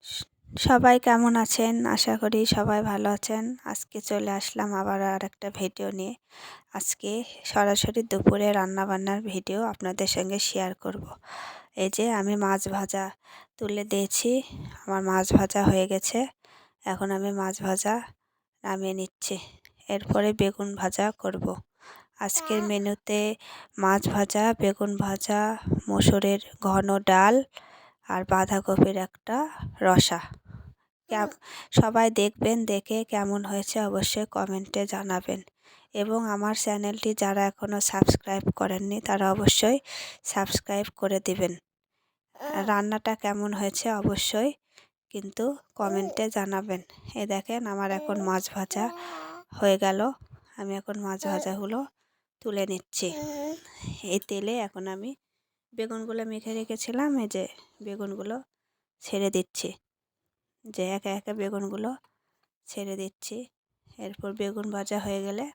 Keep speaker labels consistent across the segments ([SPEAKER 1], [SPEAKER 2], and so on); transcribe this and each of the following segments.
[SPEAKER 1] স- সবাই কেমন আছেন? আশা করি সবাই ভালো আছেন। আজকে চলে আসলাম আবার আর একটা ভিডিও নিয়ে। আজকে সরাসরি দুপুরে রান্নাবান্নার ভিডিও আপনাদের সঙ্গে শেয়ার করব। এই যে আমি মাছ ভাজা তুলে দিয়েছি, আমার মাছ ভাজা হয়ে গেছে। এখন আমি মাছ ভাজা নামিয়ে নিচ্ছি, এরপরে বেগুন ভাজা করব। আজকের মেনুতে মাছ ভাজা, বেগুন ভাজা, মসুরের ঘন ডাল আর বাঁধাকপির একটা রসা। সবাই দেখবেন, দেখে কেমন হয়েছে অবশ্যই কমেন্টে জানাবেন। এবং আমার চ্যানেলটি যারা এখনও সাবস্ক্রাইব করেননি তারা অবশ্যই সাবস্ক্রাইব করে দিবেন। রান্নাটা কেমন হয়েছে অবশ্যই কিন্তু কমেন্টে জানাবেন। এই দেখেন আমার এখন মাছ ভাজা হয়ে গেল। আমি এখন মাছ ভাজাগুলো তুলে নিচ্ছি। এই তেলে এখন আমি বেগুনগুলো মেখে রেখেছিলাম, এই যে বেগুনগুলো ছেড়ে দিচ্ছি, যে একে একে বেগুনগুলো ছেড়ে দিচ্ছি। এরপর বেগুন ভাজা হয়ে গেলে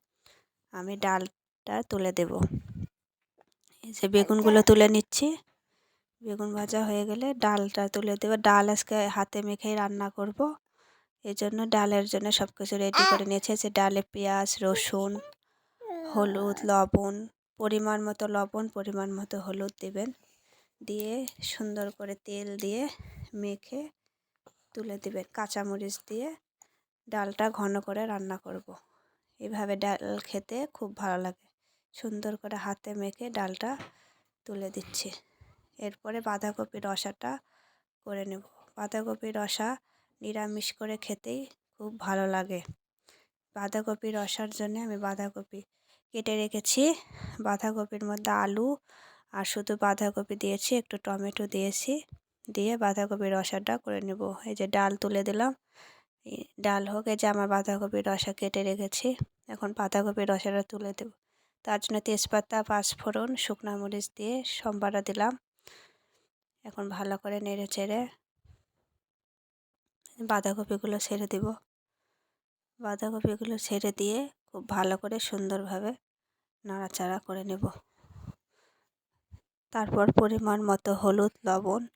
[SPEAKER 1] আমি ডালটা তুলে দেব। এই যে বেগুনগুলো তুলে নিচ্ছি, বেগুন ভাজা হয়ে গেলে ডালটা তুলে দেবো। ডাল আজকে হাতে মেখেই রান্না করব, এই জন্য ডালের জন্য সব কিছু রেডি করে নিয়েছে। যে ডালে পেঁয়াজ, রসুন, হলুদ, লবণ, পরিমাণ মতো লবণ, পরিমাণ মতো হলুদ দেবেন, দিয়ে সুন্দর করে তেল দিয়ে মেখে তুলে দেবেন। কাঁচামরিচ দিয়ে ডালটা ঘন করে রান্না করব। এভাবে ডাল খেতে খুব ভালো লাগে। সুন্দর করে হাতে মেখে ডালটা তুলে দিচ্ছি। এরপরে বাঁধাকপির রসাটা করে নেব। বাঁধাকপির রসা নিরামিষ করে খেতেই খুব ভালো লাগে। বাঁধাকপির রসার জন্য আমি বাঁধাকপি কেটে রেখেছি। বাঁধাকপির মধ্যে আলু আর শুধু বাঁধাকপি দিয়েছি, একটু টমেটো দিয়েছি, দিয়ে বাঁধাকপির রসাটা করে নেব। এই যে ডাল তুলে দিলাম, ডাল হোক। এই যে আমার বাঁধাকপির রসা কেটে রেখেছি, এখন বাঁধাকপির রসাটা তুলে দেব। তার জন্য তেজপাতা, পাঁচফোড়ন, শুকনো মরিচ দিয়ে সম্বারা দিলাম। এখন ভালো করে নেড়ে চেড়ে বাঁধাকপিগুলো ছেড়ে দেব। বাঁধাকপিগুলো ছেড়ে দিয়ে খুব ভালো করে সুন্দরভাবে নাড়াচাড়া করে নেব। তারপর পরিমাণ মতো হলুদ, লবণ,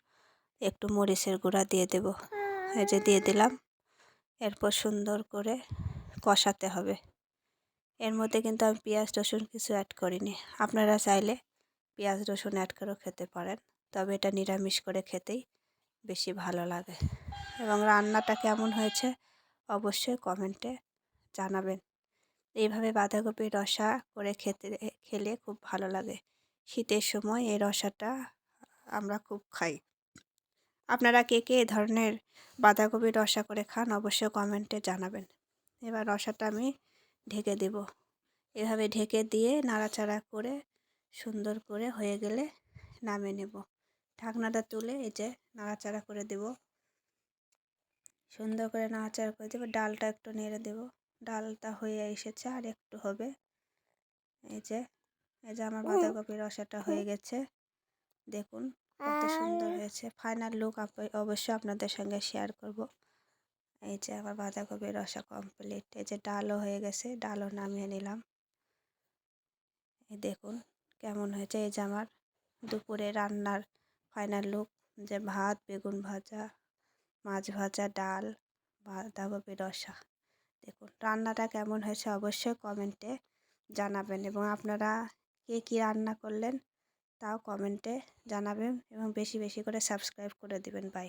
[SPEAKER 1] একটু মরিচের গুঁড়া দিয়ে দেব। এই যে দিয়ে দিলাম। এরপর সুন্দর করে কষাতে হবে। এর মধ্যে কিন্তু আমি পেঁয়াজ রসুন কিছু অ্যাড করিনি। আপনারা চাইলে পেঁয়াজ রসুন অ্যাড করেও খেতে পারেন, তবে এটা নিরামিষ করে খেতেই বেশি ভালো লাগে। এবং রান্নাটা কেমন হয়েছে অবশ্যই কমেন্টে জানাবেন। এইভাবে বাঁধাকপির রসা করে খেলে খুব ভালো লাগে। শীতের সময় এই রসাটা আমরা খুব খাই। আপনারা কে কে এ ধরনের বাঁধাকপির রসা করে খান অবশ্যই কমেন্টে জানাবেন। এবার রসাটা আমি ঢেকে দেব। এভাবে ঢেকে দিয়ে নাড়াচাড়া করে সুন্দর করে হয়ে গেলে নামিয়ে নেব। ঢাকনাটা তুলে এই যে নাড়াচাড়া করে দেব। সুন্দর করে নাড়াচাড়া করে দেবো। ডালটা একটু নেড়ে দেব। ডালটা হয়ে এসেছে, আর একটু হবে। এই যে আমার বাঁধাকপির রসাটা হয়ে গেছে। দেখুন কত সুন্দর হয়েছে। ফাইনাল লুক অবশ্যই আপনাদের সঙ্গে শেয়ার করব। এই যে আমার বাঁধাকপির রসা কমপ্লিট। এই যে ডালও হয়ে গেছে, ডালও নামিয়ে নিলাম। এই দেখুন কেমন হয়েছে। এই যে আমার দুপুরে রান্নার ফাইনাল লুক, যে ভাত, বেগুন ভাজা, মাছ ভাজা, ডাল, বাঁধাকপির রসা। দেখুন রান্নাটা কেমন হয়েছে অবশ্যই কমেন্টে জানাবেন। এবং আপনারা কে কী রান্না করলেন তাও কমেন্টে জানাবেন, এবং বেশি বেশি করে সাবস্ক্রাইব করে দিবেন। বাই।